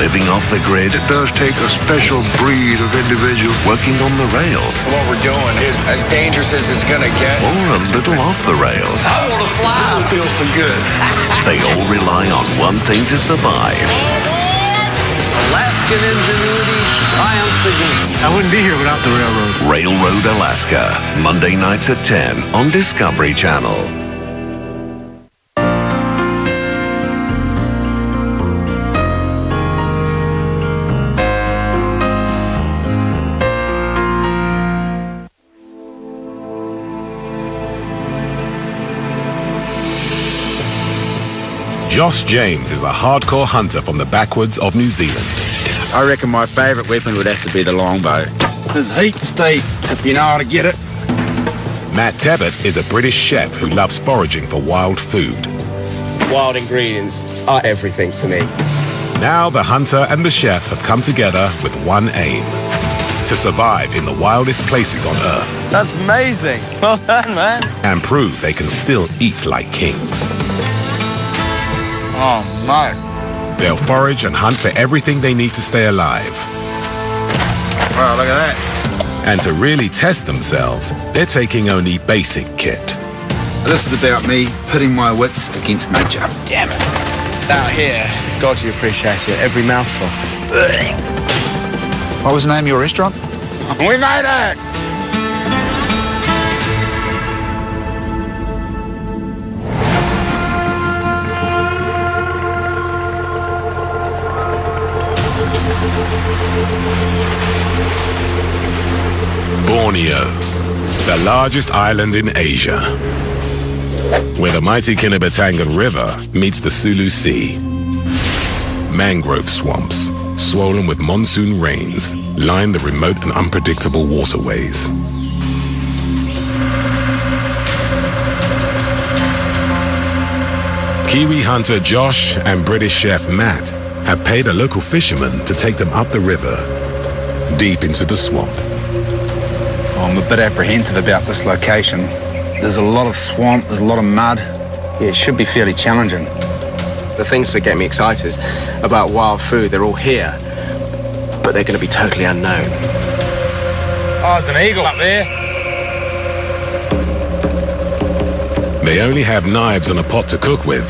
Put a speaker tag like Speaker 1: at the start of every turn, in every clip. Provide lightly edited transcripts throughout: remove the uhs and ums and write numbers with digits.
Speaker 1: living off the grid.
Speaker 2: It does take a special breed of individual.
Speaker 1: Working on the rails.
Speaker 3: What we're doing is as dangerous as it's gonna get.
Speaker 1: Or a little off the rails.
Speaker 3: I want to fly. It feels so good.
Speaker 1: They all rely on one thing to survive.
Speaker 3: Alaskan ingenuity triumphs again.
Speaker 2: I wouldn't be here without the railroad.
Speaker 1: Railroad Alaska, Monday nights at 10 on Discovery Channel.
Speaker 4: Josh James is a hardcore hunter from the backwoods of New Zealand.
Speaker 5: I reckon my favourite weapon would have to be the longbow. There's heaps to eat if you know how to get it.
Speaker 4: Matt Tebbett is a British chef who loves foraging for wild food.
Speaker 6: Wild ingredients are everything to me.
Speaker 4: Now the hunter and the chef have come together with one aim: to survive in the wildest places on Earth.
Speaker 6: That's amazing. Well done, man.
Speaker 4: And prove they can still eat like kings.
Speaker 5: Oh, no.
Speaker 4: They'll forage and hunt for everything they need to stay alive.
Speaker 5: Wow, look at that.
Speaker 4: And to really test themselves, they're taking only basic kit.
Speaker 5: This is about me pitting my wits against nature.
Speaker 6: Damn it. Out here, God, you appreciate it. Every mouthful.
Speaker 5: What was the name of your restaurant? We made it!
Speaker 4: Borneo, the largest island in Asia, where the mighty Kinabatangan River meets the Sulu Sea. Mangrove swamps, swollen with monsoon rains, line the remote and unpredictable waterways. Kiwi hunter Josh and British chef Matt have paid a local fisherman to take them up the river, deep into the swamp.
Speaker 7: I'm a bit apprehensive about this location. There's a lot of swamp, there's a lot of mud. Yeah, it should be fairly challenging.
Speaker 6: The things that get me excited about wild food, they're all here, but they're going to be totally unknown.
Speaker 7: Oh, there's an eagle up there.
Speaker 4: They only have knives and a pot to cook with,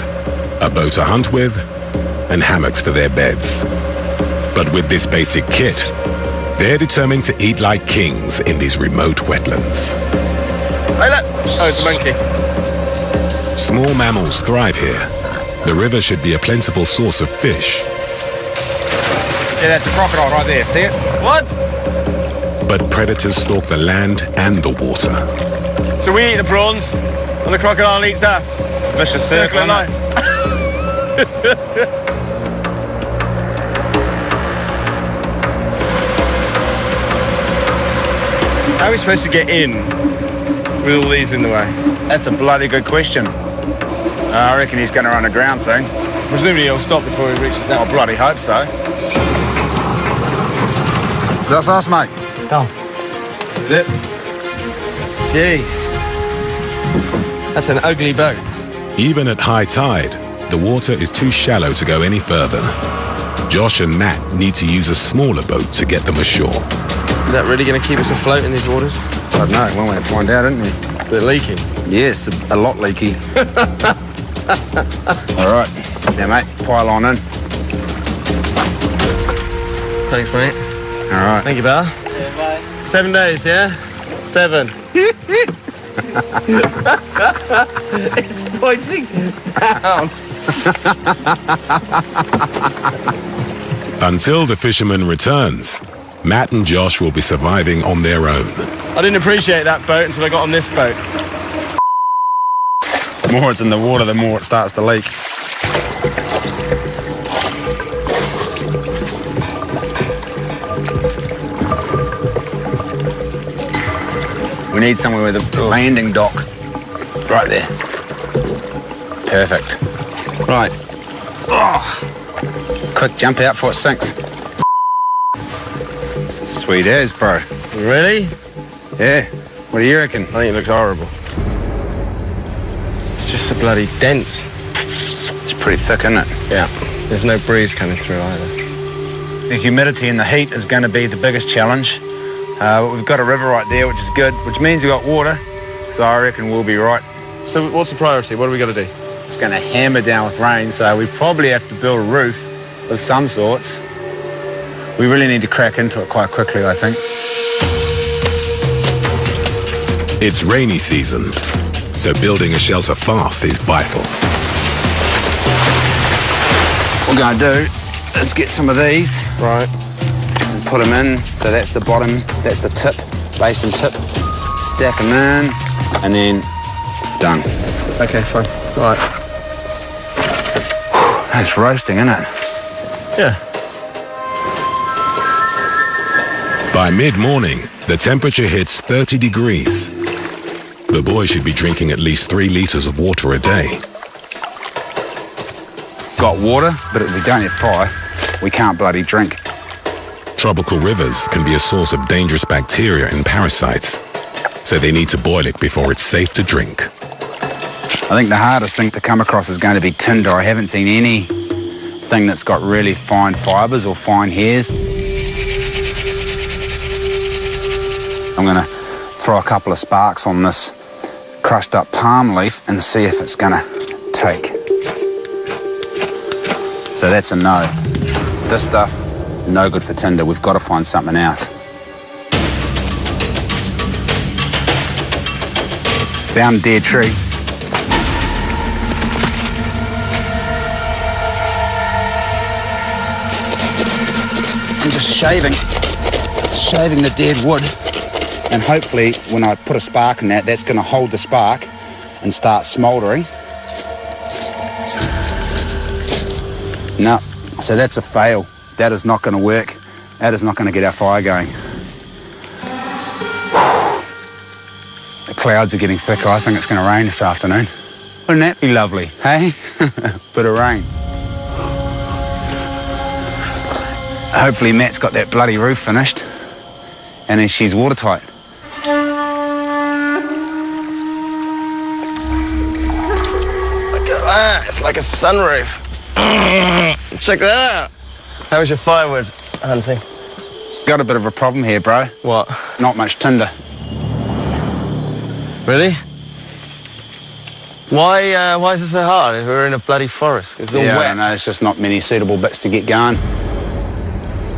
Speaker 4: a bow to hunt with, and hammocks for their beds. But with this basic kit, they're determined to eat like kings in these remote wetlands.
Speaker 6: Hey, look! Oh, it's a monkey.
Speaker 4: Small mammals thrive here. The river should be a plentiful source of fish.
Speaker 7: Yeah, that's a crocodile right there, see it?
Speaker 6: What?
Speaker 4: But predators stalk the land and the water.
Speaker 6: So we eat the prawns, and the crocodile eats us.
Speaker 7: Vicious circle of life.
Speaker 6: How are we supposed to get in with all these in the way?
Speaker 7: That's a bloody good question. I reckon he's going to run aground soon.
Speaker 6: Presumably he'll stop before he reaches that.
Speaker 7: I bloody hope so.
Speaker 5: Is that us, mate?
Speaker 6: Come. Is it? Jeez. That's an ugly boat.
Speaker 4: Even at high tide, the water is too shallow to go any further. Josh and Matt need to use a smaller boat to get them ashore.
Speaker 6: Is that really going to keep us afloat in these waters?
Speaker 7: I don't know, one way to find out, isn't we?
Speaker 6: A bit leaky.
Speaker 7: Yes, a lot leaky. All right, now mate, pile on in.
Speaker 6: Thanks, mate.
Speaker 7: All right.
Speaker 6: Thank you, Val.
Speaker 8: Yeah, bye.
Speaker 6: 7 days, yeah? 7. It's pointing down.
Speaker 4: Until the fisherman returns, Matt and Josh will be surviving on their own.
Speaker 6: I didn't appreciate that boat until I got on this boat.
Speaker 5: The more it's in the water, the more it starts to leak.
Speaker 7: We need somewhere with a landing dock. Right there. Perfect.
Speaker 6: Right.
Speaker 7: Oh. Quick, jump out before it sinks. Sweet as, bro.
Speaker 6: Really?
Speaker 7: Yeah. What do you reckon?
Speaker 6: I think it looks horrible. It's just so bloody dense.
Speaker 7: It's pretty thick, isn't it?
Speaker 6: Yeah. There's no breeze coming through either.
Speaker 7: The humidity and the heat is going to be the biggest challenge. We've got a river right there, which is good, which means we've got water, so I reckon we'll be right.
Speaker 6: So what's the priority? What do we got to do?
Speaker 7: It's going to hammer down with rain, so we probably have to build a roof of some sorts. We really need to crack into it quite quickly, I think.
Speaker 4: It's rainy season, so building a shelter fast is vital.
Speaker 7: What we're going to do is get some of these.
Speaker 6: Right.
Speaker 7: And put them in. So that's the bottom, that's the tip, base and tip. Stack them in, and then done.
Speaker 6: Okay, fine. Right.
Speaker 7: That's roasting, isn't it?
Speaker 6: Yeah.
Speaker 4: By mid-morning, the temperature hits 30 degrees. The boy should be drinking at least 3 litres of water a day.
Speaker 7: Got water, but if we don't have fire, we can't bloody drink.
Speaker 4: Tropical rivers can be a source of dangerous bacteria and parasites, so they need to boil it before it's safe to drink.
Speaker 7: I think the hardest thing to come across is going to be tinder. I haven't seen anything that's got really fine fibres or fine hairs. I'm going to throw a couple of sparks on this crushed up palm leaf and see if it's going to take. So that's a no. This stuff, no good for tinder. We've got to find something else. Found a dead tree. I'm just shaving the dead wood. And hopefully when I put a spark in that, that's going to hold the spark and start smouldering. No, so that's a fail. That is not going to work. That is not going to get our fire going. The clouds are getting thicker. I think it's going to rain this afternoon. Wouldn't that be lovely, hey? Bit of rain. Hopefully Matt's got that bloody roof finished and then she's watertight.
Speaker 6: It's like a sunroof. Check that out. How was your firewood hunting?
Speaker 7: Got a bit of a problem here, bro.
Speaker 6: What?
Speaker 7: Not much tinder.
Speaker 6: Really? Why is it so hard if we're in a bloody forest? It's all
Speaker 7: Yeah,
Speaker 6: wet.
Speaker 7: I know, it's just not many suitable bits to get going.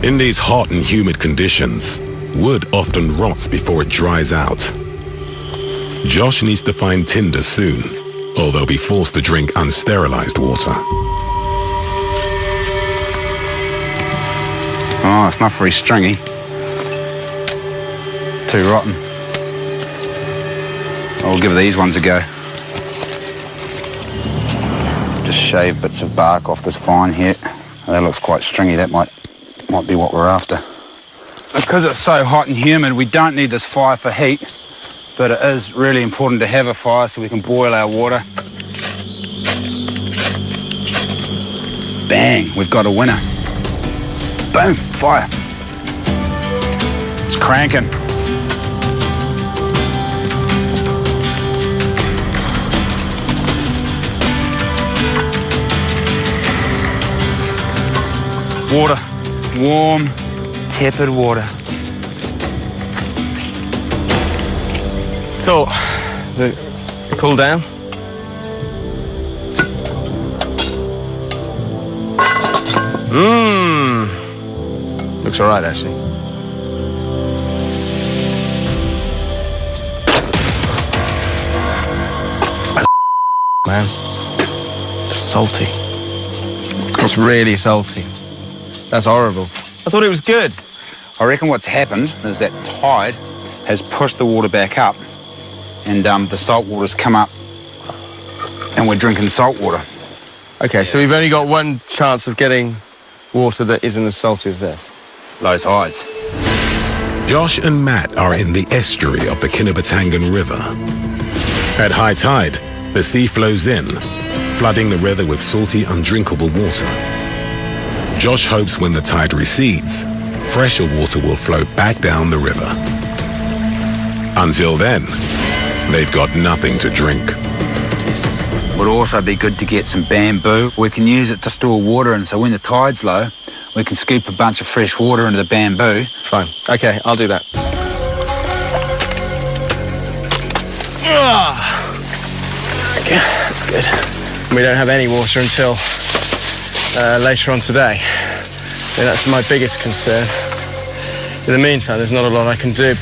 Speaker 4: In these hot and humid conditions, wood often rots before it dries out. Josh needs to find tinder soon, or they'll be forced to drink unsterilized water.
Speaker 7: Oh, it's not very stringy. Too rotten. I'll give these ones a go. Just shave bits of bark off this vine here. That looks quite stringy. That might be what we're after. Because it's so hot and humid, we don't need this fire for heat, but it is really important to have a fire so we can boil our water. Bang, we've got a winner. Boom, fire. It's cranking. Water, warm, tepid water.
Speaker 6: Cool. Does it cool down? Looks all right, actually. Man, it's salty. It's really salty. That's horrible. I thought it was good.
Speaker 7: I reckon what's happened is that tide has pushed the water back up and the salt water's come up and we're drinking salt water.
Speaker 6: Okay, so we've only got one chance of getting water that isn't as salty as this.
Speaker 7: Low tides.
Speaker 4: Josh and Matt are in the estuary of the Kinabatangan River. At high tide, the sea flows in, flooding the river with salty, undrinkable water. Josh hopes when the tide recedes, fresher water will flow back down the river. Until then, they've got nothing to drink.
Speaker 7: Would also be good to get some bamboo. We can use it to store water in, so when the tide's low, we can scoop a bunch of fresh water into the bamboo.
Speaker 6: Fine. Okay, I'll do that. Okay, that's good. We don't have any water until later on today. Yeah, that's my biggest concern. In the meantime, there's not a lot I can do.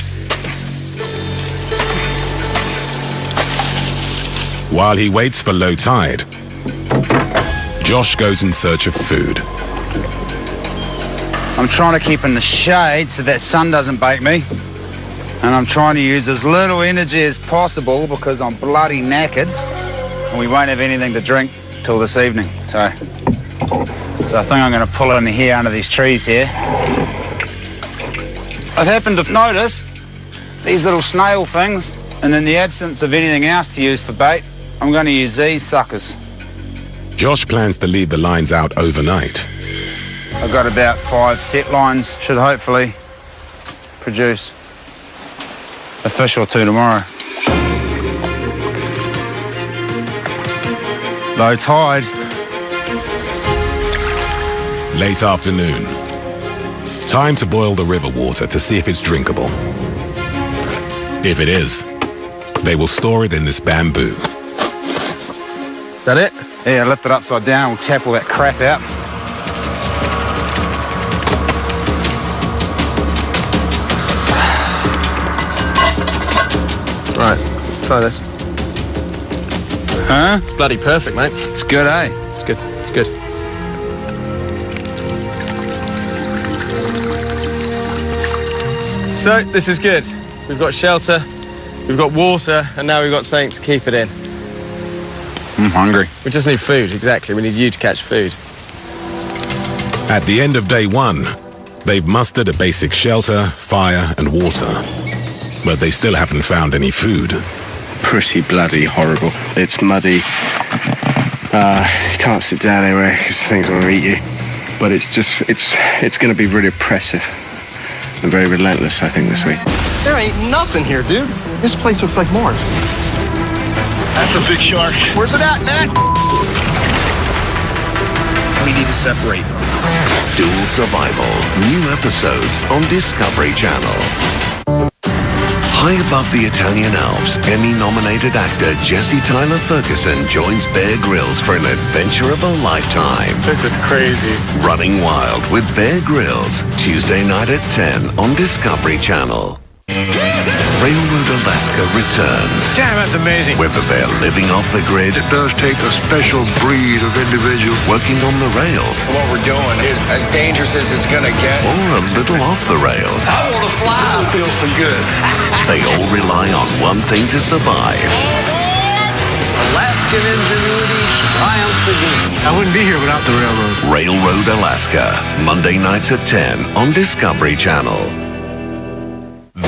Speaker 4: While he waits for low tide, Josh goes in search of food.
Speaker 7: I'm trying to keep in the shade so that sun doesn't bake me. And I'm trying to use as little energy as possible because I'm bloody knackered and we won't have anything to drink till this evening. So I think I'm going to pull in here under these trees here. I've happened to notice these little snail things, and in the absence of anything else to use for bait, I'm going to use these suckers.
Speaker 4: Josh plans to leave the lines out overnight.
Speaker 7: I've got about 5 set lines, should hopefully produce a fish or 2 tomorrow. Low tide.
Speaker 4: Late afternoon. Time to boil the river water to see if it's drinkable. If it is, they will store it in this bamboo.
Speaker 6: Is that it?
Speaker 7: Yeah, lift it upside down, we'll tap all that crap out.
Speaker 6: Right, try this.
Speaker 7: Huh?
Speaker 6: Bloody perfect, mate.
Speaker 7: It's good, eh?
Speaker 6: It's good, it's good. So, this is good. We've got shelter, we've got water, and now we've got something to keep it in.
Speaker 7: I'm hungry.
Speaker 6: We just need food, exactly. We need you to catch food.
Speaker 4: At the end of day 1, they've mustered a basic shelter, fire, and water. But they still haven't found any food.
Speaker 5: Pretty bloody horrible. It's muddy. You can't sit down anywhere because things will eat you. But it's going to be really oppressive and very relentless, I think, this week.
Speaker 8: There ain't nothing here, dude. This place looks like Mars.
Speaker 2: That's a big shark.
Speaker 8: Where's it at, man?
Speaker 1: We need to separate. Dual Survival. New episodes on Discovery Channel. High above the Italian Alps, Emmy-nominated actor Jesse Tyler Ferguson joins Bear Grylls for an adventure of a lifetime.
Speaker 6: This is crazy.
Speaker 1: Running Wild with Bear Grylls, Tuesday night at 10 on Discovery Channel. Railroad Alaska returns.
Speaker 3: Damn, that's amazing.
Speaker 1: Whether they're living off the grid,
Speaker 2: It does take a special breed of individual.
Speaker 1: working on the rails,
Speaker 3: What we're doing is as dangerous as it's gonna get.
Speaker 1: or a little off the rails,
Speaker 3: I want to fly. I feel so good.
Speaker 1: they all rely on one thing to survive.
Speaker 3: Alaskan ingenuity triumphs.
Speaker 2: I wouldn't be here without the railroad.
Speaker 1: Railroad Alaska, Monday nights at 10 on Discovery Channel.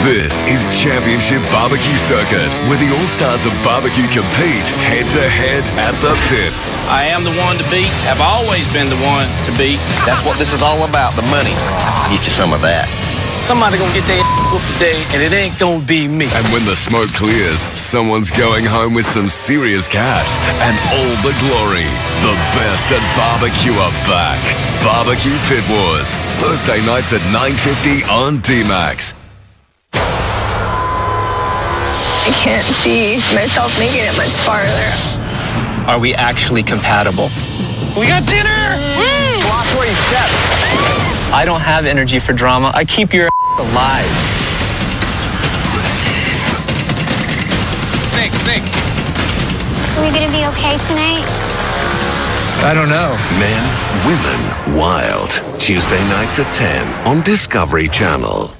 Speaker 9: This is Championship Barbecue Circuit, where the all-stars of barbecue compete head-to-head at the pits.
Speaker 10: I am the one to beat, have always been the one to beat.
Speaker 3: That's what this is all about, the money. Get you some of that.
Speaker 10: Somebody gonna get their whooped today, and it ain't gonna be me.
Speaker 9: And when the smoke clears, someone's going home with some serious cash and all the glory. The best at barbecue are back. Barbecue Pit Wars, Thursday nights at 9:50 on D-Max.
Speaker 11: I can't see myself making it much farther.
Speaker 10: Are we actually compatible? We got dinner! Woo!
Speaker 3: Watch where you step.
Speaker 10: I don't have energy for drama. I keep your alive. Snake.
Speaker 11: Are we gonna be okay tonight?
Speaker 6: I don't know.
Speaker 1: Men, Women, Wild. Tuesday nights at 10 on Discovery Channel.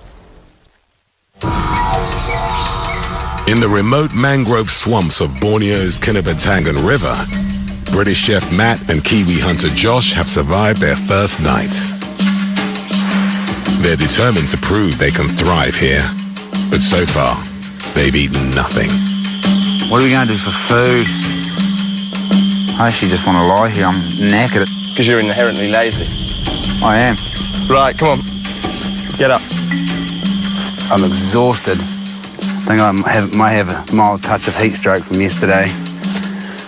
Speaker 4: In the remote mangrove swamps of Borneo's Kinabatangan River, British chef Matt and Kiwi hunter Josh have survived their first night. They're determined to prove they can thrive here, but so far, they've eaten nothing.
Speaker 7: What are we going to do for food? I actually just want to lie here. I'm knackered.
Speaker 6: Because you're inherently lazy.
Speaker 7: I am.
Speaker 6: Right, come on. Get up.
Speaker 7: I'm exhausted. I think I might have a mild touch of heat stroke from yesterday.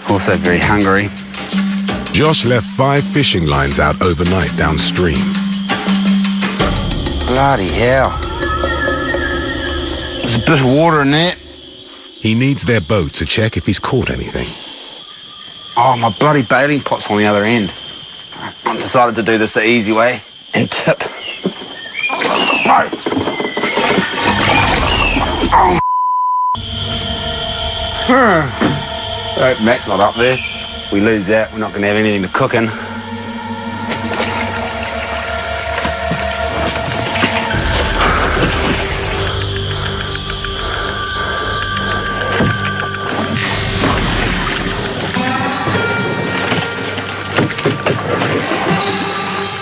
Speaker 7: Also very hungry.
Speaker 4: Josh left 5 fishing lines out overnight downstream.
Speaker 7: Bloody hell. There's a bit of water in there.
Speaker 4: He needs their boat to check if he's caught anything.
Speaker 7: Oh, my bloody bailing pot's on the other end. I decided to do this the easy way and tip. Oh. Right, Matt's not up there. We lose that, we're not going to have anything to cook in.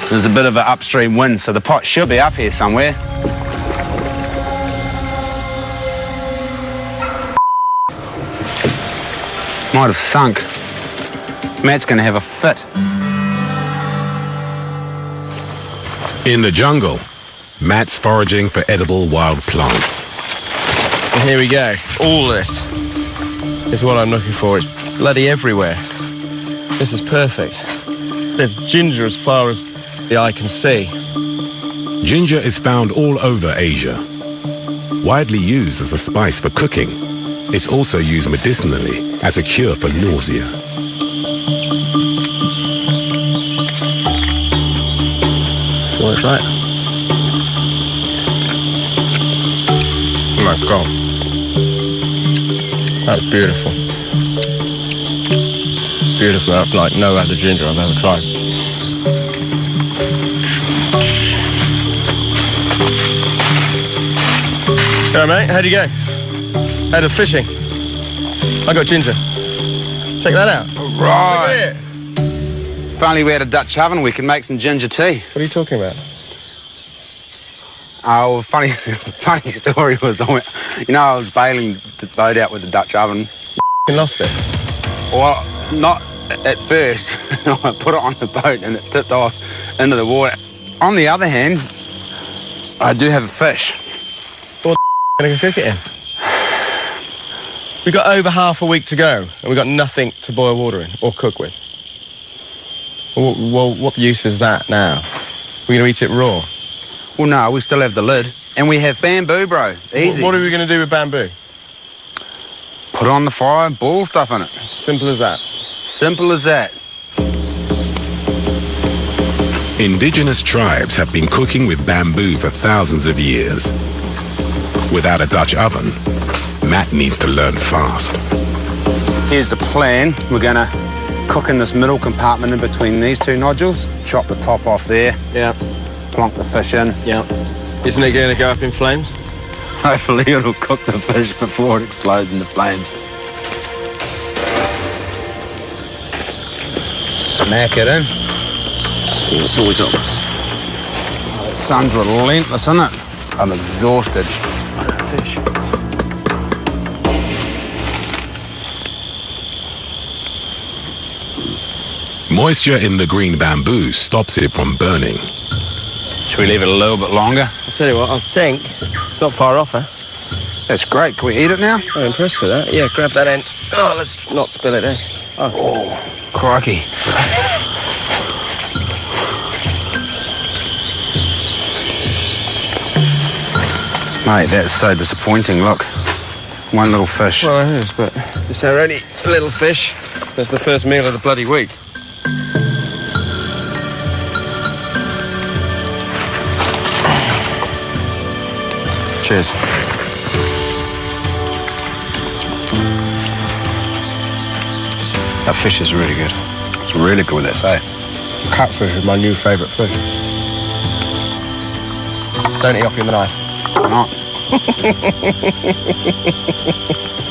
Speaker 7: There's a bit of an upstream wind, so the pot should be up here somewhere. Might have sunk. Matt's going to have a fit.
Speaker 4: In the jungle, Matt's foraging for edible wild plants.
Speaker 6: And here we go. All this is what I'm looking for. It's bloody everywhere. This is perfect. There's ginger as far as the eye can see.
Speaker 4: Ginger is found all over Asia. Widely used as a spice for cooking, it's also used medicinally as a cure for nausea.
Speaker 6: Sure it's right. Oh my God. That's beautiful. Beautiful. That's like no other ginger I've ever tried. All right, mate, how'd you go? How'd the fishing? I got ginger. Check that out.
Speaker 7: Right.
Speaker 6: Look at it.
Speaker 7: If only we had a Dutch oven, we could make some ginger tea.
Speaker 6: What are you talking about?
Speaker 7: Oh, funny story was, I was bailing the boat out with the Dutch oven.
Speaker 6: You lost it?
Speaker 7: Well, not at first. I put it on the boat and it tipped off into the water. On the other hand, I do have a fish.
Speaker 6: What the gonna cook it in? We've got over half a week to go and we've got nothing to boil water in or cook with. Well, what use is that now? We're going to eat it raw?
Speaker 7: Well, no, we still have the lid. And we have bamboo, bro. Easy.
Speaker 6: What are we going to do with bamboo?
Speaker 7: Put it on the fire, boil stuff in it.
Speaker 6: Simple as that.
Speaker 7: Simple as that.
Speaker 4: Indigenous tribes have been cooking with bamboo for thousands of years. Without a Dutch oven, Matt needs to learn fast.
Speaker 7: Here's the plan. We're going to cook in this middle compartment in between these two nodules. Chop the top off there.
Speaker 6: Yeah.
Speaker 7: Plonk the fish in.
Speaker 6: Yeah. Isn't it going to go up in flames?
Speaker 7: Hopefully it'll cook the fish before it explodes into flames. Smack it in.
Speaker 6: Yeah, that's all we got.
Speaker 7: Oh, the sun's relentless, isn't it? I'm exhausted.
Speaker 6: Fish.
Speaker 4: Moisture in the green bamboo stops it from burning.
Speaker 7: Should we leave it a little bit longer?
Speaker 6: I'll tell you what, I think it's not far off, huh?
Speaker 7: That's great. Can we eat it now?
Speaker 6: I'm impressed with that. Yeah, grab that end. Oh, let's not spill it, eh?
Speaker 7: Oh, crikey. Mate, that's so disappointing. Look, one little fish.
Speaker 6: Well, it is, but it's our only little fish. That's the first meal of the bloody week. Cheers. That fish is really good.
Speaker 7: It's really good, that's eh?
Speaker 6: Catfish is my new favourite fish. Don't eat off your knife.
Speaker 7: Why not?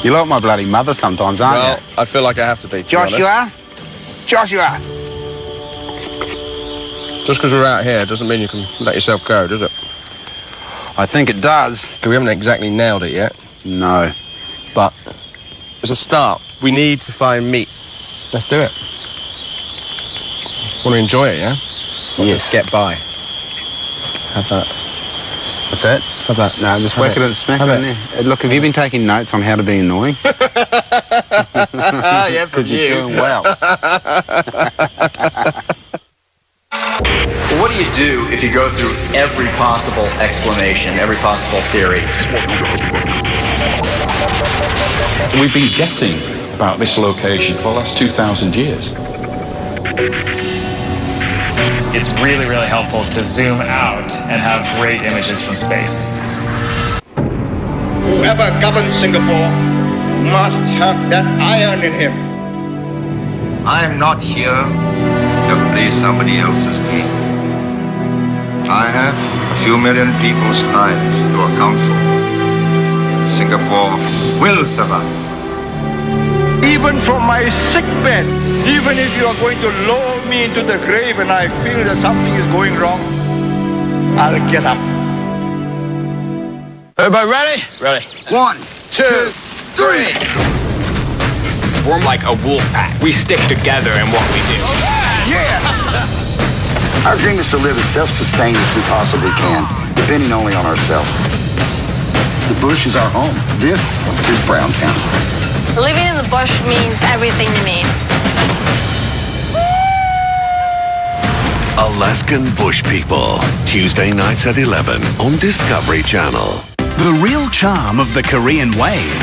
Speaker 7: You like my bloody mother sometimes, aren't
Speaker 6: Well,
Speaker 7: you?
Speaker 6: I feel like I have to be, to
Speaker 7: Joshua?
Speaker 6: be honest.
Speaker 7: Joshua!
Speaker 6: Just because we're out here doesn't mean you can let yourself go, does it?
Speaker 7: I think it does.
Speaker 6: We haven't exactly nailed it yet.
Speaker 7: No.
Speaker 6: But as a start, we need to find meat. Let's do it. Want to enjoy it, yeah? Or
Speaker 7: Yes.
Speaker 6: just get by? Have that.
Speaker 7: What's that?
Speaker 6: Have that.
Speaker 7: No, just whack it and smack it in there. Look, have you been taking notes on how to be annoying?
Speaker 6: Yeah, from
Speaker 7: Because you're doing well.
Speaker 12: What do do you do if you go through every possible explanation, every possible theory?
Speaker 13: We've been guessing about this location for the last 2,000 years.
Speaker 10: It's really, really helpful to zoom out and have great images from space.
Speaker 14: Whoever governs Singapore must have that iron in him.
Speaker 15: I am not here to play somebody else's game. I have a few million people's lives to account for. Singapore will survive.
Speaker 14: Even from my sick bed, even if you are going to lower me into the grave and I feel that something is going wrong, I'll get up.
Speaker 6: Everybody ready? Ready.
Speaker 15: 1, 2, 3.
Speaker 10: We're like a wolf pack. We stick together in what we do.
Speaker 15: Yes!
Speaker 16: Our dream is to live as self-sustained as we possibly can, depending only on ourselves. The bush is our home. This is Browntown.
Speaker 11: Living in the bush means everything to me.
Speaker 1: Alaskan Bush People, Tuesday nights at 11 on Discovery Channel.
Speaker 17: The real charm of the Korean wave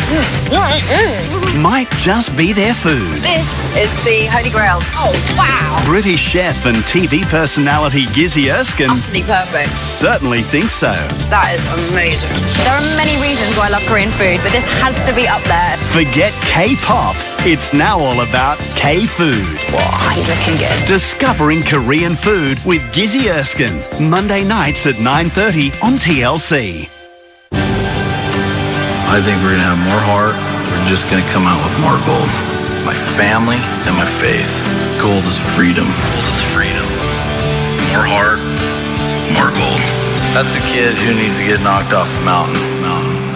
Speaker 17: might just be their food.
Speaker 11: This is the Holy Grail. Oh, wow.
Speaker 17: British chef and TV personality Gizzy Erskine
Speaker 11: Utterly perfect.
Speaker 17: certainly thinks so.
Speaker 11: That is amazing. There are many reasons why I love Korean food, but this has to be up there.
Speaker 17: Forget K-pop. It's now all about K-food.
Speaker 11: Wow, he's looking good.
Speaker 17: Discovering Korean food with Gizzy Erskine. Monday nights at 9:30 on TLC.
Speaker 18: I think we're going to have more heart. We're just going to come out with more gold. My family and my faith. Gold is freedom. Gold is freedom. More heart, more gold. That's a kid who needs to get knocked off the mountain.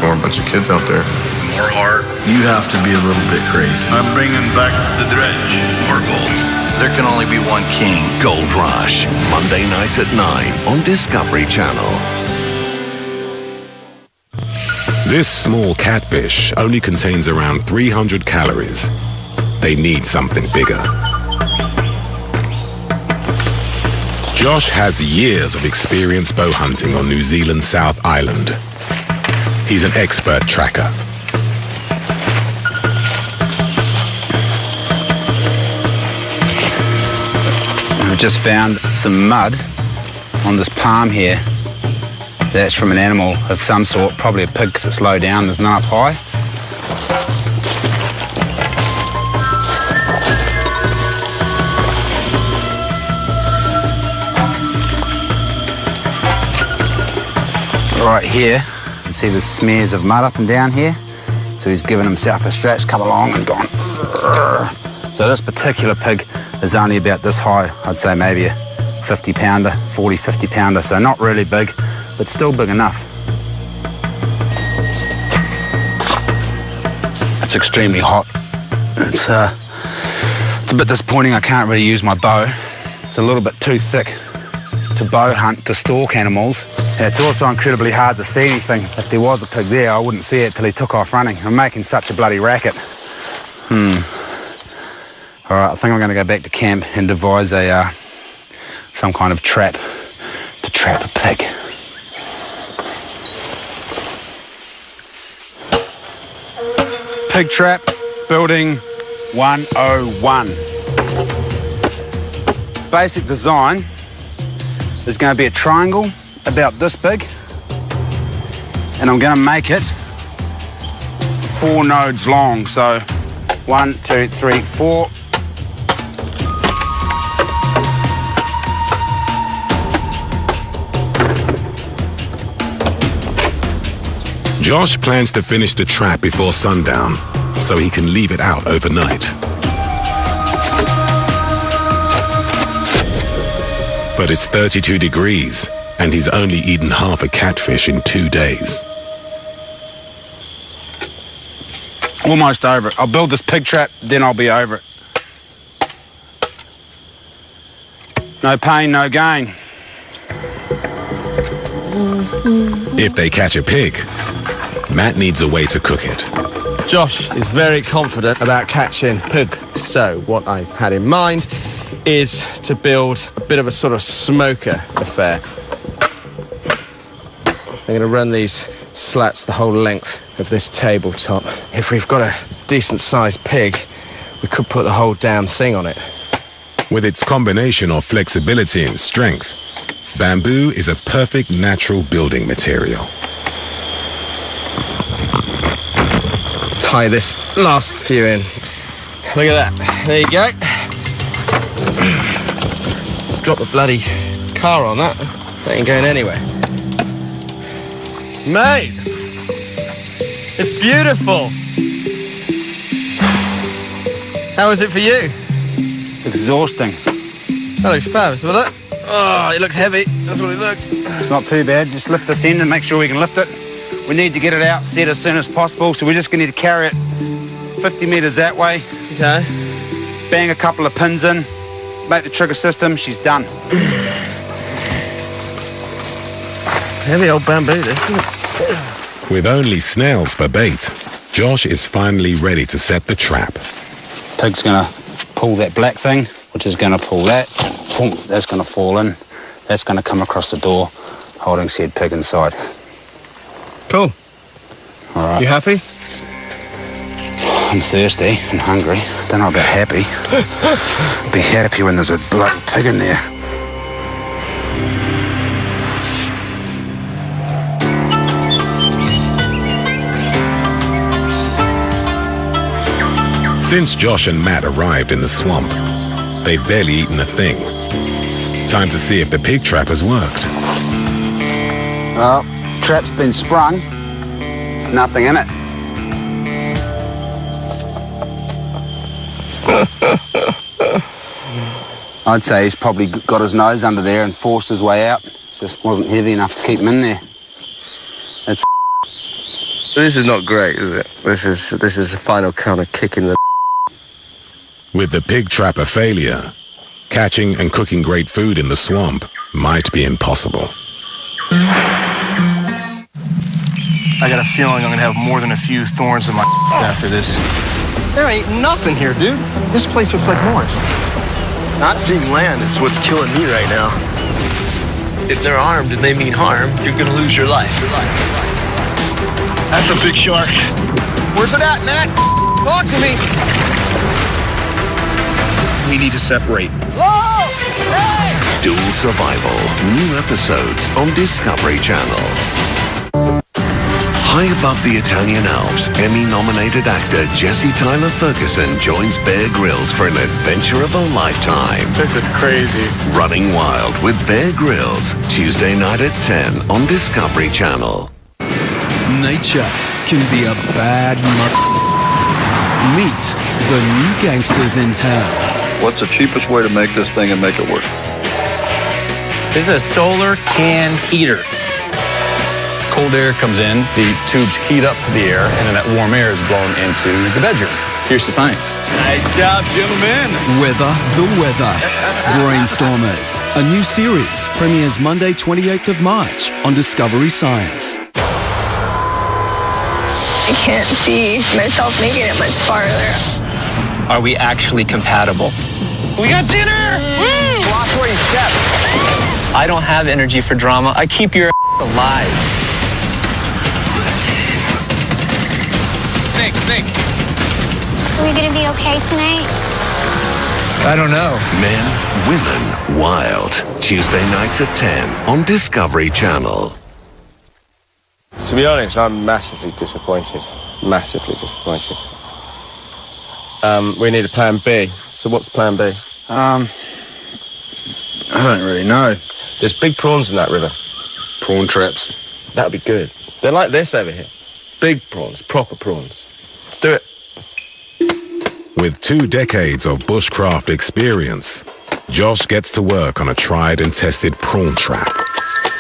Speaker 19: More a bunch of kids out there.
Speaker 18: More heart. You have to be a little bit crazy.
Speaker 19: I'm bringing back the dredge.
Speaker 18: More gold. There can only be one king.
Speaker 1: Gold Rush, Monday nights at 9 on Discovery Channel.
Speaker 4: This small catfish only contains around 300 calories. They need something bigger. Josh has years of experience bow hunting on New Zealand's South Island. He's an expert tracker.
Speaker 7: I've just found some mud on this palm here. That's from an animal of some sort, probably a pig because it's low down, there's none up high. Right here, you can see the smears of mud up and down here. So he's given himself a stretch, come along and gone. So this particular pig is only about this high. I'd say maybe a 50 pounder, 40, 50 pounder. So not really big, but still big enough. It's extremely hot. It's a bit disappointing I can't really use my bow. It's a little bit too thick to bow hunt, to stalk animals. It's also incredibly hard to see anything. If there was a pig there, I wouldn't see it till he took off running. I'm making such a bloody racket. All right, I think I'm going to go back to camp and devise a some kind of trap to trap a pig. Pig trap, building 101. Basic design is going to be a triangle about this big, and I'm going to make it 4 nodes long. So 1, 2, 3, 4.
Speaker 4: Josh plans to finish the trap before sundown, so he can leave it out overnight. But it's 32 degrees, and he's only eaten half a catfish in 2 days.
Speaker 7: Almost over it. I'll build this pig trap, then I'll be over it. No pain, no gain.
Speaker 4: If they catch a pig, Matt needs a way to cook it.
Speaker 6: Josh is very confident about catching pig. So what I've had in mind is to build a bit of a sort of smoker affair. I'm going to run these slats the whole length of this tabletop. If we've got a decent-sized pig, we could put the whole damn thing on it.
Speaker 4: With its combination of flexibility and strength, bamboo is a perfect natural building material.
Speaker 6: Tie this last few in. Look at that. There you go. Drop the bloody car on that. That ain't going anywhere. Mate! It's beautiful! How is it for you?
Speaker 7: Exhausting.
Speaker 6: That looks fab, isn't it? Oh, it looks heavy. That's what it looks.
Speaker 7: It's not too bad. Just lift this end and make sure we can lift it. We need to get it out set as soon as possible, so we're just going to need to carry it 50 metres that way.
Speaker 6: Okay.
Speaker 7: Bang a couple of pins in, make the trigger system, she's done.
Speaker 6: Heavy old bamboo, this, isn't it?
Speaker 4: With only snails for bait, Josh is finally ready to set the trap.
Speaker 7: Pig's going to pull that black thing, which is going to pull that. Boom, that's going to fall in. That's going to come across the door, holding said pig inside.
Speaker 6: Cool.
Speaker 7: All right.
Speaker 6: You happy?
Speaker 7: I'm thirsty and hungry. Don't know about happy. Be happy when there's a bloody pig in there.
Speaker 4: Since Josh and Matt arrived in the swamp, they've barely eaten a thing. Time to see if the pig trap has worked.
Speaker 7: Well, trap's been sprung. Nothing in it. I'd say he's probably got his nose under there and forced his way out. Just wasn't heavy enough to keep him in there. It's
Speaker 6: This is not great, is it? This is the final kind of kick in the...
Speaker 4: With the pig trap a failure, catching and cooking great food in the swamp might be impossible.
Speaker 8: I got a feeling I'm gonna have more than a few thorns in my after this.
Speaker 14: There ain't nothing here, dude. This place looks like Mars.
Speaker 8: Not seeing land is what's killing me right now. If they're armed and they mean harm, you're gonna lose your life.
Speaker 2: That's a big shark.
Speaker 14: Where's it at, Matt? Talk to me.
Speaker 2: We need to separate.
Speaker 14: Whoa! Hey!
Speaker 1: Dual Survival. New episodes on Discovery Channel. High above the Italian Alps, Emmy-nominated actor Jesse Tyler Ferguson joins Bear Grylls for an adventure of a lifetime.
Speaker 6: This is crazy.
Speaker 1: Running Wild with Bear Grylls, Tuesday night at 10 on Discovery Channel.
Speaker 17: Nature can be a bad Meet the new gangsters in town.
Speaker 19: What's the cheapest way to make this thing and make it work?
Speaker 20: This is a solar can heater. Cold air comes in, the tubes heat up the air, and then that warm air is blown into the bedroom. Here's the science.
Speaker 17: Nice job, gentlemen. Weather the Weather. Brainstormers. A new series premieres Monday, 28th of March on Discovery Science.
Speaker 11: I can't see myself making it much farther.
Speaker 20: Are we actually compatible? We got dinner! Woo!
Speaker 14: Watch where you step.
Speaker 20: I don't have energy for drama. I keep your alive. Snake.
Speaker 21: Are we gonna be okay tonight?
Speaker 20: I don't know.
Speaker 1: Men, Women, Wild. Tuesday nights at 10 on Discovery Channel.
Speaker 6: To be honest, I'm massively disappointed. Massively disappointed. We need a plan B. So what's plan B?
Speaker 7: I don't really know.
Speaker 6: There's big prawns in that river.
Speaker 7: Prawn traps.
Speaker 6: That'd be good. They're like this over here. Big prawns, proper prawns. Let's do it.
Speaker 4: With 2 decades of bushcraft experience, Josh gets to work on a tried and tested prawn trap.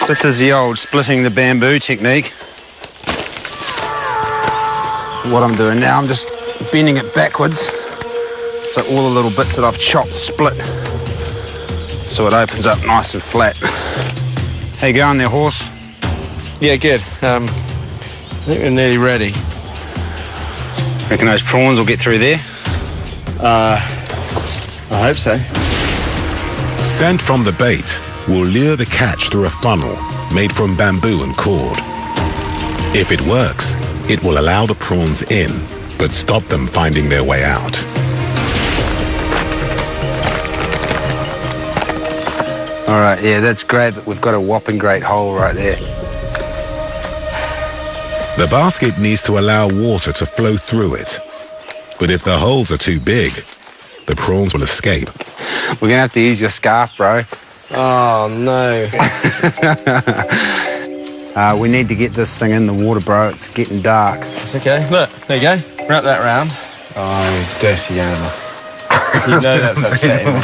Speaker 7: This is the old splitting the bamboo technique. What I'm doing now, I'm just bending it backwards so all the little bits that I've chopped split so it opens up nice and flat. How you going there, horse?
Speaker 6: Yeah, good. I think we're nearly ready.
Speaker 7: Reckon those prawns will get through there?
Speaker 6: I hope so.
Speaker 4: Scent from the bait will lure the catch through a funnel made from bamboo and cord. If it works, it will allow the prawns in, but stop them finding their way out.
Speaker 7: All right, yeah, that's great, but we've got a whopping great hole right there.
Speaker 4: The basket needs to allow water to flow through it. But if the holes are too big, the prawns will escape.
Speaker 7: We're gonna have to use your scarf, bro.
Speaker 6: Oh, no.
Speaker 7: We need to get this thing in the water, bro. It's getting dark.
Speaker 6: It's okay. Look, there you go. Wrap that round.
Speaker 7: Oh, he's a dirty animal.
Speaker 6: You know that's upsetting.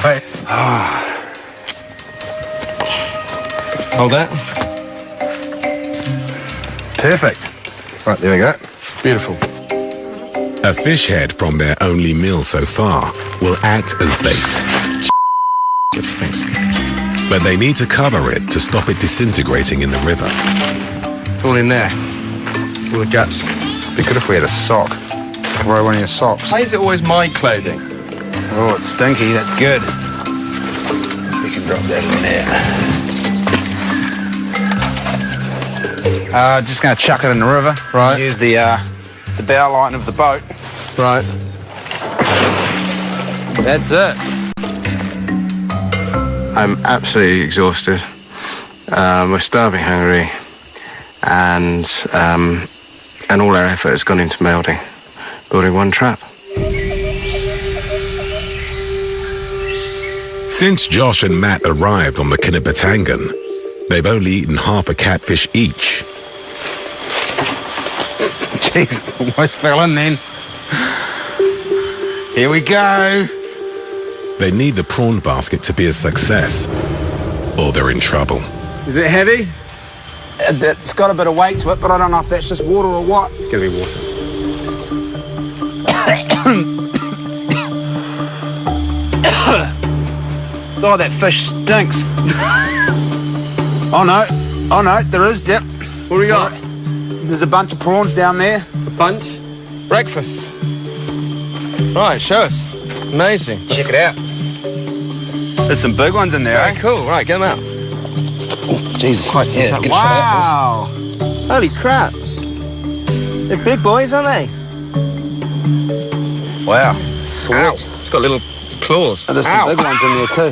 Speaker 6: Hold that.
Speaker 7: Perfect. Right, there we go.
Speaker 6: Beautiful.
Speaker 4: A fish head from their only meal so far will act as bait.
Speaker 6: It stinks.
Speaker 4: But they need to cover it to stop it disintegrating in the river.
Speaker 6: It's all in there. All the guts.
Speaker 7: It'd be good if we had a sock. Borrow one of your socks.
Speaker 6: Why is it always my clothing?
Speaker 7: Oh, it's stinky. That's good. We can drop that in there. Just going to chuck it in the river.
Speaker 6: Right.
Speaker 7: Use the bow line of the boat.
Speaker 6: Right.
Speaker 7: That's it.
Speaker 15: I'm absolutely exhausted. We're starving hungry, and all our effort has gone into building one trap.
Speaker 4: Since Josh and Matt arrived on the Kinabatangan, they've only eaten half a catfish each.
Speaker 7: Jeez, almost fell in then. Here we go.
Speaker 4: They need the prawn basket to be a success, or they're in trouble.
Speaker 6: Is it heavy?
Speaker 7: It's got a bit of weight to it, but I don't know if that's just water or what.
Speaker 6: It's gonna be water.
Speaker 7: Oh, that fish stinks. Oh no, there is, yep.
Speaker 6: What do we got?
Speaker 7: There's a bunch of prawns down there.
Speaker 6: A bunch? Breakfast. Right, show us. Amazing.
Speaker 7: Check it out. There's some big ones in there,
Speaker 6: Very cool. Right, get them out.
Speaker 7: Oh, Jesus.
Speaker 6: Yeah,
Speaker 7: wow.
Speaker 6: Holy crap. They're big boys, aren't they?
Speaker 7: Wow.
Speaker 6: Sweet. Ow. It's got little claws.
Speaker 7: And there's some big ones in there too.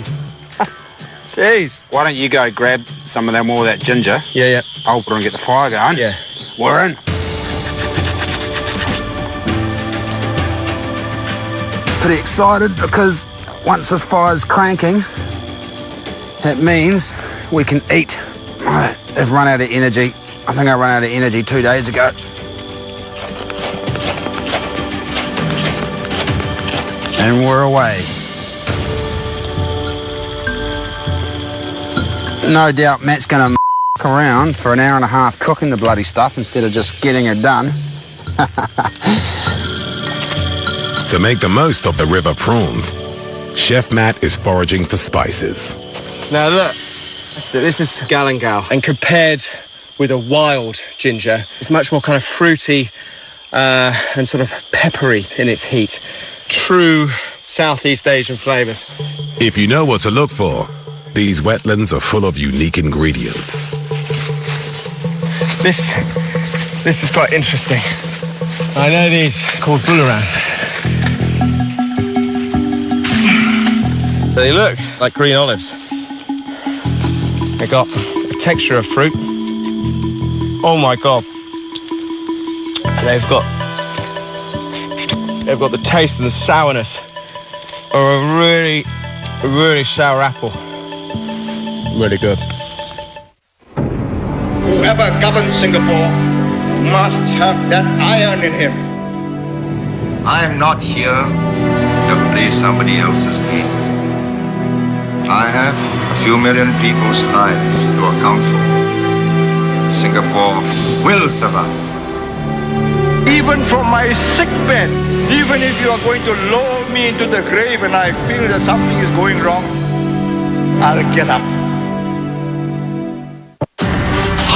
Speaker 6: Jeez.
Speaker 7: Why don't you go grab some of them, more of that ginger?
Speaker 6: Yeah.
Speaker 7: I'll put and get the fire going.
Speaker 6: Yeah.
Speaker 7: We're in. Pretty excited because once this fire's cranking, that means we can eat. They've run out of energy. I think I ran out of energy 2 days ago. And we're away. No doubt Matt's going to around for an hour and a half cooking the bloody stuff instead of just getting it done.
Speaker 4: To make the most of the river prawns, Chef Matt is foraging for spices.
Speaker 6: Now look, this is galangal, and compared with a wild ginger, it's much more kind of fruity and sort of peppery in its heat. True Southeast Asian flavours.
Speaker 4: If you know what to look for, these wetlands are full of unique ingredients.
Speaker 6: This is quite interesting. I know these called bularan. So they look like green olives. They got a texture of fruit. Oh my God. And they've got the taste and the sourness of a really, really sour apple. Really good.
Speaker 14: Whoever governs Singapore must have that iron in him.
Speaker 15: I am not here to play somebody else's game. I have a few million people's lives to account for. Singapore will survive.
Speaker 14: Even from my sick bed, even if you are going to lower me into the grave and I feel that something is going wrong, I'll get up.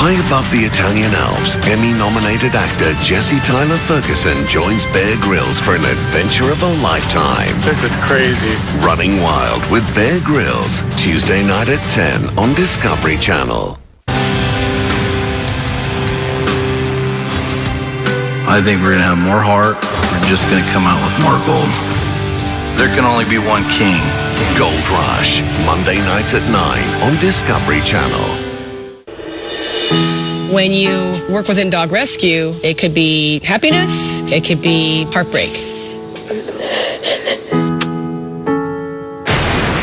Speaker 1: High above the Italian Alps, Emmy-nominated actor Jesse Tyler Ferguson joins Bear Grylls for an adventure of a lifetime.
Speaker 6: This is crazy.
Speaker 1: Running Wild with Bear Grylls, Tuesday night at 10 on Discovery Channel.
Speaker 18: I think we're going to have more heart. We're just going to come out with more gold. There can only be one king.
Speaker 1: Gold Rush, Monday nights at 9 on Discovery Channel.
Speaker 5: When you work within dog rescue, it could be happiness, it could be heartbreak.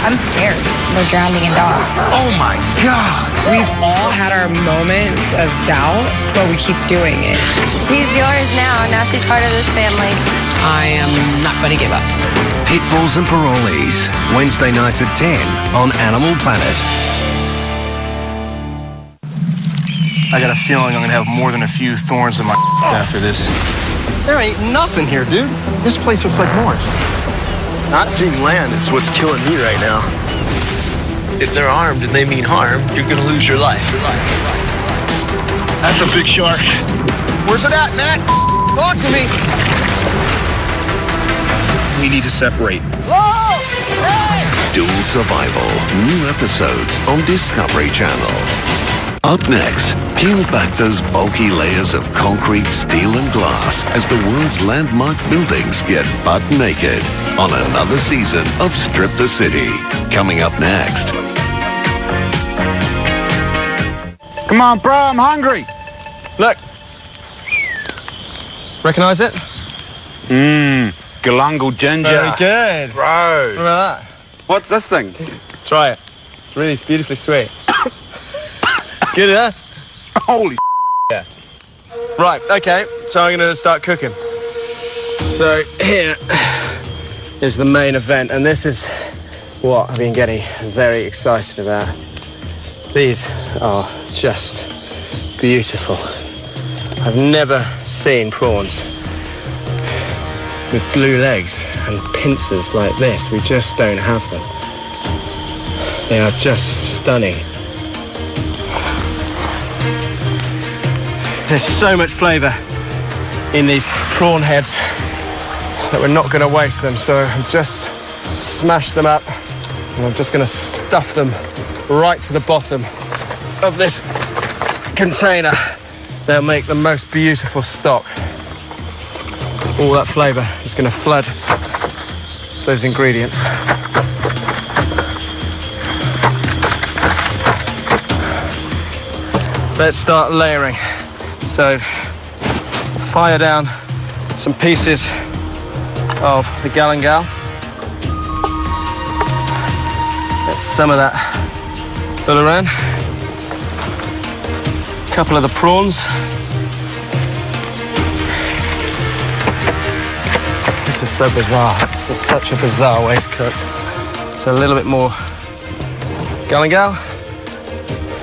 Speaker 22: I'm scared. We're drowning in dogs.
Speaker 23: Oh my God!
Speaker 22: We've all had our moments of doubt, but we keep doing it.
Speaker 21: She's yours now. Now she's part of this family.
Speaker 5: I am not going to give up.
Speaker 24: Pit Bulls and Parolees, Wednesday nights at 10 on Animal Planet.
Speaker 8: I got a feeling I'm gonna have more than a few thorns in my after this. There ain't nothing here, dude. This place looks like Mars. Not seeing land is what's killing me right now. If they're armed and they mean harm, you're gonna lose your life.
Speaker 2: That's a big shark.
Speaker 8: Where's it at, Matt? Talk to me.
Speaker 2: We need to separate.
Speaker 8: Whoa! Hey!
Speaker 1: Dual Survival, new episodes on Discovery Channel. Up next, peel back those bulky layers of concrete, steel and glass as the world's landmark buildings get butt naked on another season of Strip the City. Coming up next.
Speaker 7: Come on, bro, I'm hungry.
Speaker 6: Look. Recognize it?
Speaker 7: Galangal ginger.
Speaker 6: Very good.
Speaker 7: Bro.
Speaker 6: Look at that.
Speaker 7: What's this thing?
Speaker 6: Try it. It's really beautifully sweet. It's good, huh?
Speaker 7: Holy
Speaker 6: yeah. Right, okay, so I'm going to start cooking. So here is the main event, and this is what I've been getting very excited about. These are just beautiful. I've never seen prawns with blue legs and pincers like this. We just don't have them. They are just stunning. There's so much flavour in these prawn heads that we're not going to waste them. So I've just smashed them up and I'm just going to stuff them right to the bottom of this container. They'll make the most beautiful stock. All that flavour is going to flood those ingredients. Let's start layering. So, fire down some pieces of the galangal. Get some of that bouillon. A couple of the prawns. This is so bizarre. This is such a bizarre way to cook. So a little bit more galangal,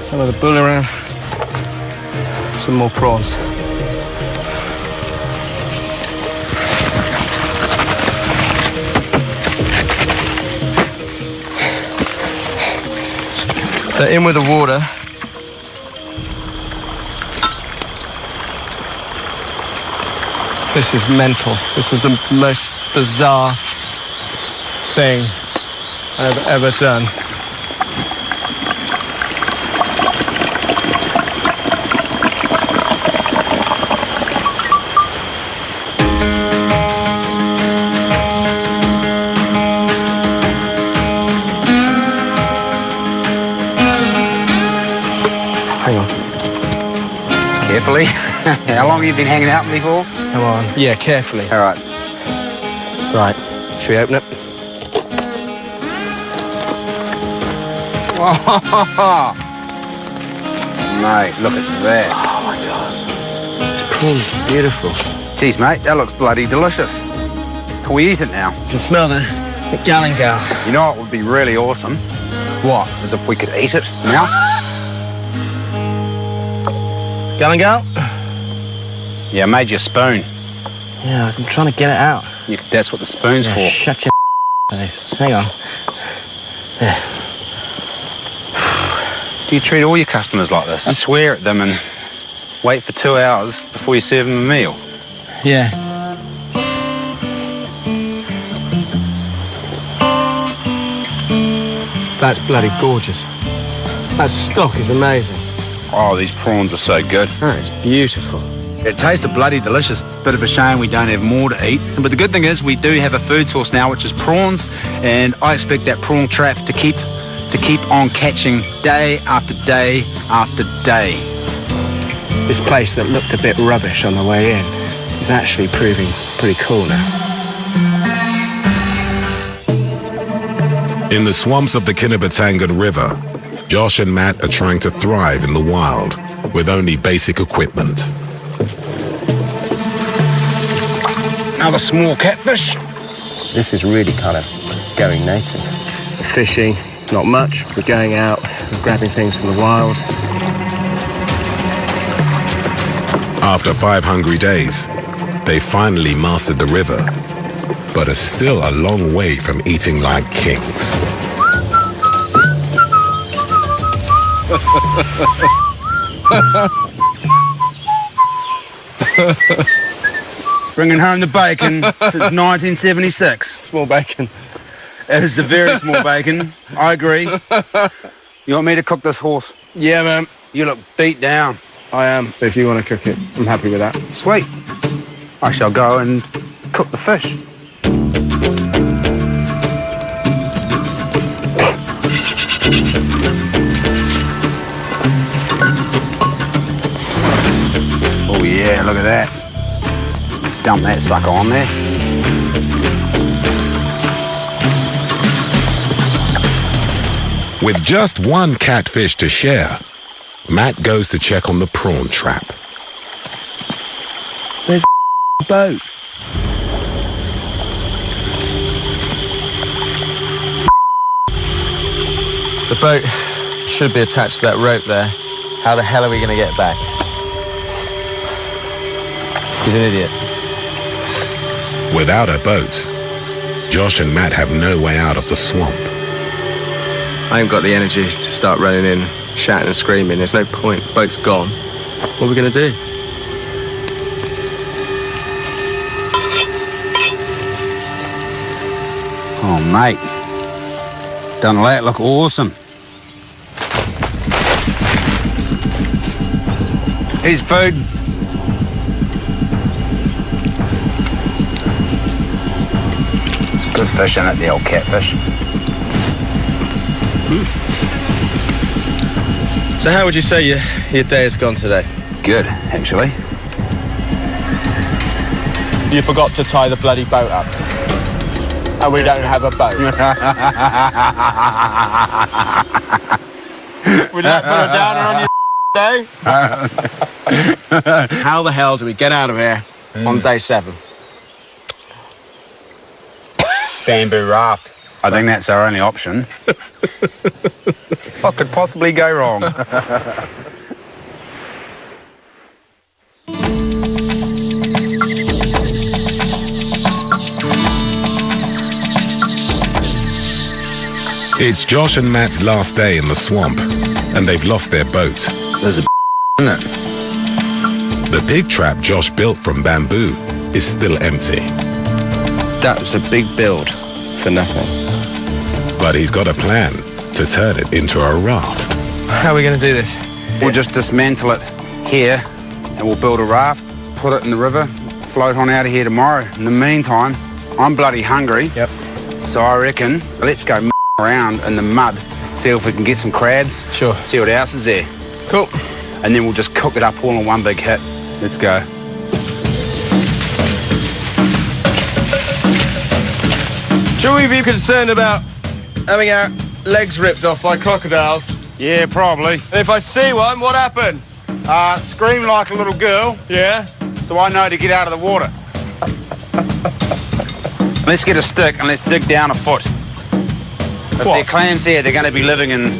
Speaker 6: some of the bouillon. Some more prawns. So in with the water. This is mental. This is the most bizarre thing I've ever done.
Speaker 7: Carefully. How long have you been hanging out with me for?
Speaker 6: Come on. Yeah, carefully.
Speaker 7: All right.
Speaker 6: Right. Should we open it?
Speaker 7: Oh, mate, look at that.
Speaker 6: Oh, my God. This prawn's beautiful.
Speaker 7: Jeez, mate, that looks bloody delicious. Can we eat it now?
Speaker 6: You can smell the galangal.
Speaker 7: You know what would be really awesome?
Speaker 6: What?
Speaker 7: Is if we could eat it now.
Speaker 6: Galangal?
Speaker 7: Yeah, I made you a spoon.
Speaker 6: Yeah, I'm trying to get it out.
Speaker 7: That's what the spoon's for.
Speaker 6: Shut your face. Hang on. There.
Speaker 7: Do you treat all your customers like this? And swear at them and wait for 2 hours before you serve them a meal?
Speaker 6: Yeah. That's bloody gorgeous. That stock is amazing.
Speaker 7: Oh, these prawns are so good.
Speaker 6: Oh, it's beautiful.
Speaker 7: It tasted bloody delicious. Bit of a shame we don't have more to eat. But the good thing is we do have a food source now, which is prawns, and I expect that prawn trap to keep on catching day after day after day.
Speaker 6: This place that looked a bit rubbish on the way in is actually proving pretty cool now.
Speaker 4: In the swamps of the Kinabatangan River, Josh and Matt are trying to thrive in the wild with only basic equipment.
Speaker 7: Another small catfish.
Speaker 6: This is really kind of going native. We're fishing, not much. We're going out, we're grabbing things from the wild.
Speaker 4: After 5 hungry days, they finally mastered the river, but are still a long way from eating like kings.
Speaker 7: Bringing home the bacon since 1976.
Speaker 6: Small bacon.
Speaker 7: It is a very small bacon. I agree. You want me to cook this horse?
Speaker 6: Yeah, man.
Speaker 7: You look beat down.
Speaker 6: I am. So if you want to cook it, I'm happy with that.
Speaker 7: Sweet. I shall go and cook the fish. Oh yeah, look at that. Dump that sucker on there.
Speaker 4: With just one catfish to share, Matt goes to check on the prawn trap.
Speaker 6: Where's the boat? The boat should be attached to that rope there. How the hell are we going to get back? He's an idiot.
Speaker 4: Without a boat, Josh and Matt have no way out of the swamp.
Speaker 6: I ain't got the energy to start running in, shouting and screaming. There's no point. Boat's gone. What are we going to do?
Speaker 7: Oh, mate. Done that look awesome. Here's food. It's good fish, isn't it, the old catfish?
Speaker 6: So how would you say your day has gone today?
Speaker 7: Good, actually.
Speaker 6: You forgot to tie the bloody boat up. And we don't have a boat. Would that put a downer on your day? How the hell do we get out of here on day 7?
Speaker 7: Bamboo raft. I think that's our only option. What could possibly go wrong?
Speaker 4: It's Josh and Matt's last day in the swamp, and they've lost their boat.
Speaker 7: There's a in it.
Speaker 4: The big trap Josh built from bamboo is still empty.
Speaker 6: That was a big build for nothing.
Speaker 4: But he's got a plan to turn it into a raft.
Speaker 6: How are we going to do this?
Speaker 7: We'll just dismantle it here, and we'll build a raft, put it in the river, float on out of here tomorrow. In the meantime, I'm bloody hungry.
Speaker 6: Yep.
Speaker 7: So I reckon, let's go around in the mud, see if we can get some crabs.
Speaker 6: Sure.
Speaker 7: See what else is there.
Speaker 6: Cool.
Speaker 7: And then we'll just cook it up all in one big hit. Let's go.
Speaker 6: Should we be concerned about having our legs ripped off by crocodiles?
Speaker 7: Yeah, probably.
Speaker 6: If I see one, what happens?
Speaker 7: Scream like a little girl.
Speaker 6: Yeah?
Speaker 7: So I know to get out of the water. Let's get a stick and let's dig down a foot. If there are clams here, they're going to be living in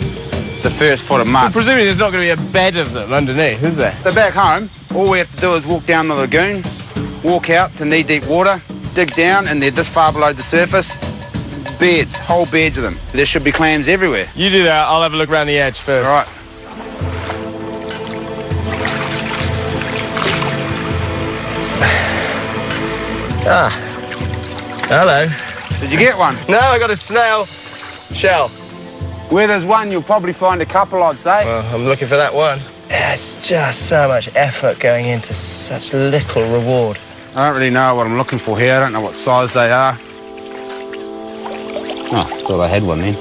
Speaker 7: the first foot of mud.
Speaker 6: Well, presumably there's not going to be a bed of them underneath, is there?
Speaker 7: So back home, all we have to do is walk down the lagoon, walk out to knee-deep water, dig down, and they're this far below the surface. Beds, whole beds of them. There should be clams everywhere.
Speaker 6: You do that, I'll have a look around the edge first.
Speaker 7: All right.
Speaker 6: Ah. Hello.
Speaker 7: Did you get one?
Speaker 6: No, I got a snail shell.
Speaker 7: Where there's one, you'll probably find a couple, I'd say.
Speaker 6: Well, I'm looking for that one. It's just so much effort going into such little reward.
Speaker 7: I don't really know what I'm looking for here. I don't know what size they are. Oh, thought I had one then.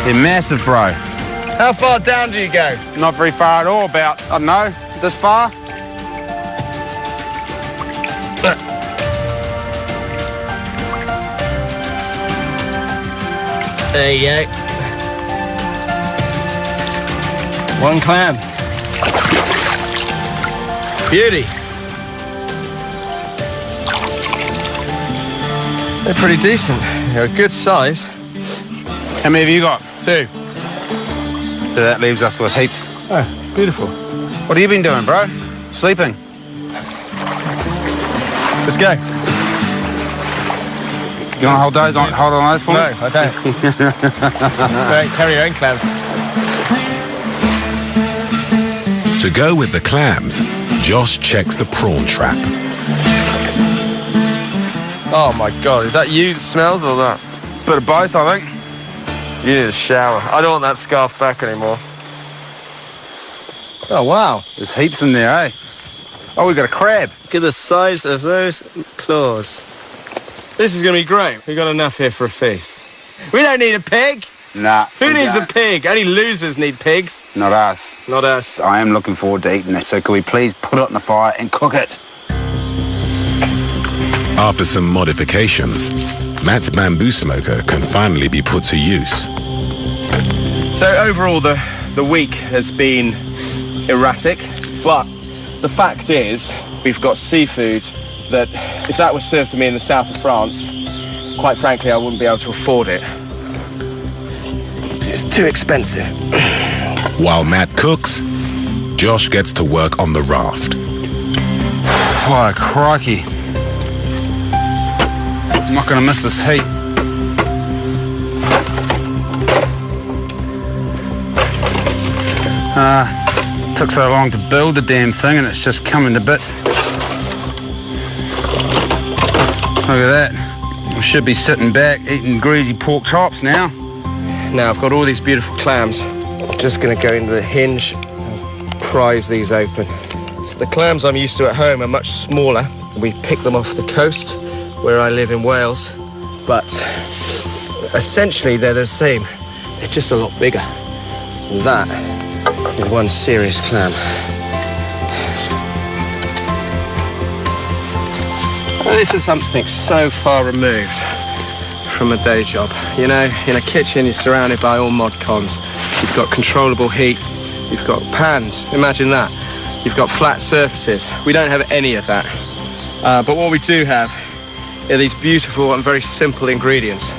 Speaker 7: They're massive, bro.
Speaker 6: How far down do you go?
Speaker 7: Not very far at all, about, I don't know, this far.
Speaker 6: There you go. One clam. Beauty. They're pretty decent. They're a good size.
Speaker 7: How many have you got? 2. So that leaves us with heaps.
Speaker 6: Oh, beautiful.
Speaker 7: What have you been doing, bro? Sleeping?
Speaker 6: Let's go.
Speaker 7: You want to hold on those for me?
Speaker 6: No, I don't. Don't carry your own clams.
Speaker 4: To go with the clams, Josh checks the prawn trap.
Speaker 6: Oh my God, is that you that smells or that?
Speaker 7: Bit of both, I think.
Speaker 6: You need a shower. I don't want that scarf back anymore. Oh, wow.
Speaker 7: There's heaps in there, eh? Oh, we got a crab.
Speaker 6: Look at the size of those claws. This is going to be great. We've got enough here for a feast. We don't need a pig.
Speaker 7: Nah.
Speaker 6: Who needs a pig? Only losers need pigs.
Speaker 7: Not us.
Speaker 6: Not us.
Speaker 7: I am looking forward to eating it, so can we please put it on the fire and cook it?
Speaker 4: After some modifications, Matt's bamboo smoker can finally be put to use.
Speaker 6: So overall, the week has been erratic, but the fact is we've got seafood that, if that was served to me in the south of France, quite frankly, I wouldn't be able to afford it. It's too expensive.
Speaker 4: While Matt cooks, Josh gets to work on the raft.
Speaker 7: Oh, crikey. I'm not going to miss this heat. Took so long to build the damn thing and it's just coming to bits. Look at that. I should be sitting back eating greasy pork chops now.
Speaker 6: Now I've got all these beautiful clams. I'm just going to go into the hinge and prise these open. So the clams I'm used to at home are much smaller. We pick them off the coast where I live in Wales, but essentially they're the same. They're just a lot bigger. And that is one serious clam. Well, this is something so far removed from a day job. You know, in a kitchen you're surrounded by all mod cons. You've got controllable heat, you've got pans, imagine that. You've got flat surfaces. We don't have any of that. But what we do have are these beautiful and very simple ingredients.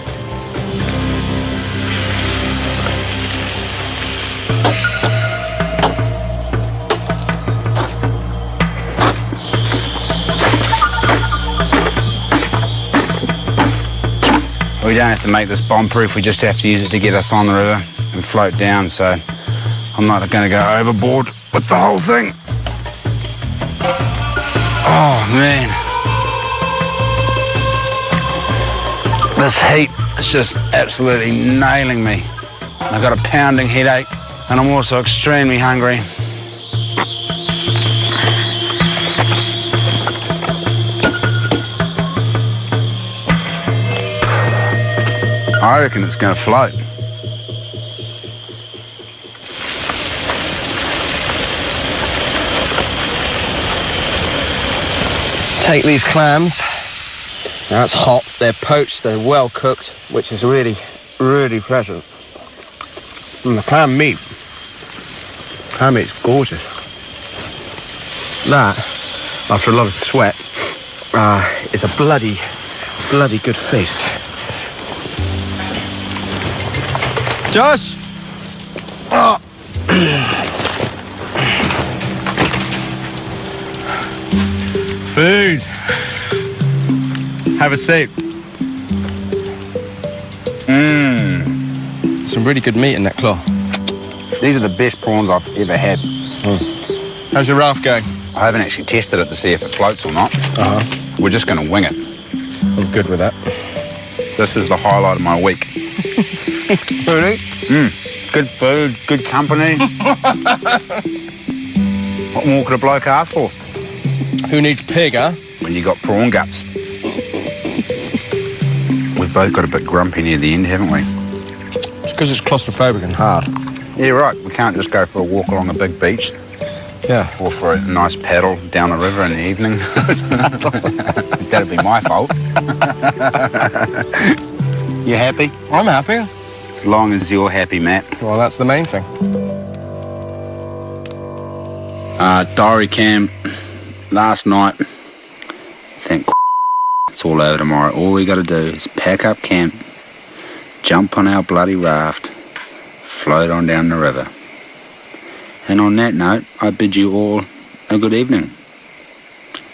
Speaker 7: We don't have to make this bomb-proof, we just have to use it to get us on the river and float down, so I'm not going to go overboard with the whole thing. Oh, man. This heat is just absolutely nailing me. I've got a pounding headache, and I'm also extremely hungry. I reckon it's going to float.
Speaker 6: Take these clams. Now it's hot, they're poached, they're well cooked, which is really, really pleasant. And the clam meat's gorgeous. That, after a lot of sweat, is a bloody good feast. Josh! Oh. Food. Have a seat. Some really good meat in that claw.
Speaker 7: These are the best prawns I've ever had.
Speaker 6: How's your raft going?
Speaker 7: I haven't actually tested it to see if it floats or not. We're just going to wing it.
Speaker 6: I'm good with that.
Speaker 7: This is the highlight of my week.
Speaker 6: Really?
Speaker 7: Good food, good company. What more could a bloke ask for?
Speaker 6: Who needs pig, huh?
Speaker 7: When you got prawn guts. We've both got a bit grumpy near the end, haven't we?
Speaker 6: It's because it's claustrophobic and hard.
Speaker 7: Yeah, right. We can't just go for a walk along a big beach.
Speaker 6: Yeah.
Speaker 7: Or for a nice paddle down the river in the evening. That'd be my fault. You happy?
Speaker 6: I'm happy.
Speaker 7: As long as you're happy, Matt.
Speaker 6: Well, that's the main thing.
Speaker 7: Diary cam, last night. Thank it's all over tomorrow. All we got to do is pack up camp, jump on our bloody raft, float on down the river. And on that note, I bid you all a good evening.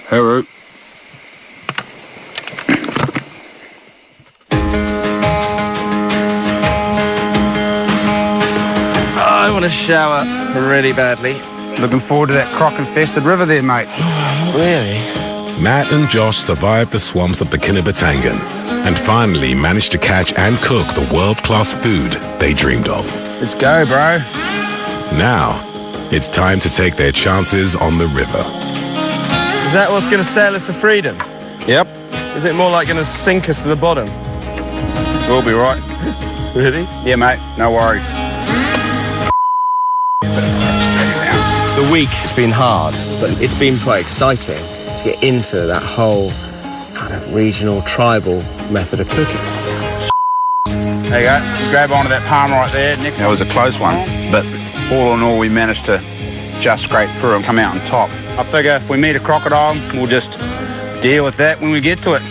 Speaker 7: Hooroo.
Speaker 6: I want to shower really badly.
Speaker 7: Looking forward to that croc-infested river there, mate.
Speaker 6: Really?
Speaker 4: Matt and Josh survived the swamps of the Kinabatangan and finally managed to catch and cook the world-class food they dreamed of.
Speaker 6: Let's go, bro.
Speaker 4: Now, it's time to take their chances on the river.
Speaker 6: Is that what's going to sail us to freedom?
Speaker 7: Yep.
Speaker 6: Is it more like going to sink us to the bottom?
Speaker 7: We'll be right.
Speaker 6: Really?
Speaker 7: Yeah, mate. No worries.
Speaker 6: The week has been hard, but it's been quite exciting to get into that whole kind of regional, tribal method of cooking.
Speaker 7: There you go. You grab onto that palm right there. Next that was a close one, but all in all, we managed to just scrape through and come out on top. I figure if we meet a crocodile, we'll just deal with that when we get to it.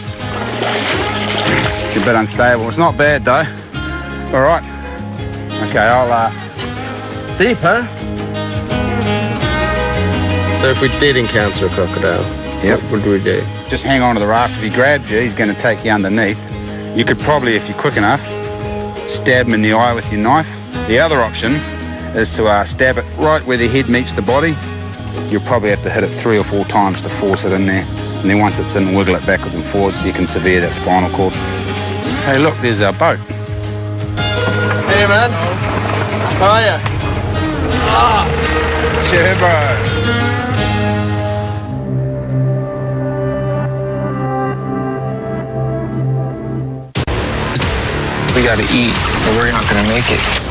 Speaker 7: It's a bit unstable. It's not bad, though. All right. Okay, I'll...
Speaker 6: Deep, huh? So if we did encounter a crocodile,
Speaker 7: yep.
Speaker 6: What would we do?
Speaker 7: Just hang on to the raft. If he grabs you, he's going to take you underneath. You could probably, if you're quick enough, stab him in the eye with your knife. The other option is to stab it right where the head meets the body. You'll probably have to hit it 3 or 4 times to force it in there. And then once it's in, wiggle it backwards and forwards so you can sever that spinal cord. Hey, look, there's our boat.
Speaker 6: Hey, man. How are you?
Speaker 7: Cheers, bro.
Speaker 3: We gotta eat, or we're not gonna make it.